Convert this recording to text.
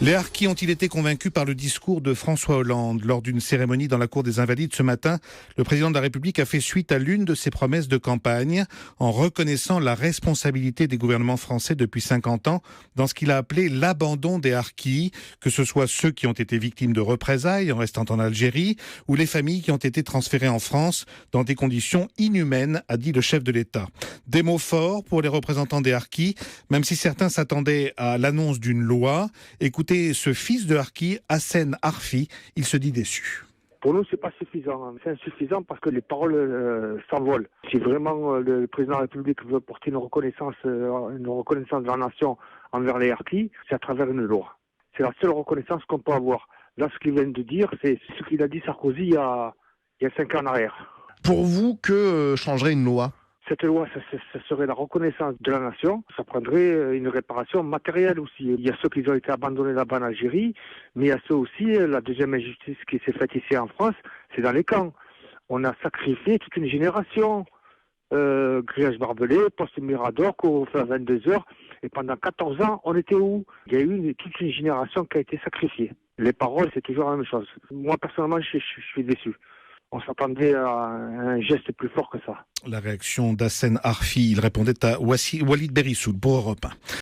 Les harkis ont-ils été convaincus par le discours de François Hollande? Lors d'une cérémonie dans la cour des Invalides ce matin, le président de la République a fait suite à l'une de ses promesses de campagne en reconnaissant la responsabilité des gouvernements français depuis 50 ans dans ce qu'il a appelé l'abandon des harkis, que ce soit ceux qui ont été victimes de représailles en restant en Algérie ou les familles qui ont été transférées en France dans des conditions inhumaines, a dit le chef de l'État. Des mots forts pour les représentants des harkis, même si certains s'attendaient à l'annonce d'une loi. Écoutez ce fils de harki, Hassen Arfi, il se dit déçu. Pour nous, c'est pas suffisant. C'est insuffisant parce que les paroles s'envolent. Si vraiment le président de la République veut porter une reconnaissance de la nation envers les harkis, c'est à travers une loi. C'est la seule reconnaissance qu'on peut avoir. Là, ce qu'il vient de dire, c'est ce qu'il a dit Sarkozy il y a 5 ans en arrière. Pour vous, que changerait une loi ? Cette loi, ça serait la reconnaissance de la nation. Ça prendrait une réparation matérielle aussi. Il y a ceux qui ont été abandonnés là-bas en Algérie, mais il y a ceux aussi, la deuxième injustice qui s'est faite ici en France, c'est dans les camps. On a sacrifié toute une génération. Grillage barbelé, poste Mirador, couvre-feu à 22 heures. Et pendant 14 ans, on était où? Il y a eu toute une génération qui a été sacrifiée. Les paroles, c'est toujours la même chose. Moi, personnellement, je suis déçu. On s'attendait à un geste plus fort que ça. La réaction d'Hassen Arfi, il répondait à Walid Berissoul pour Europe 1.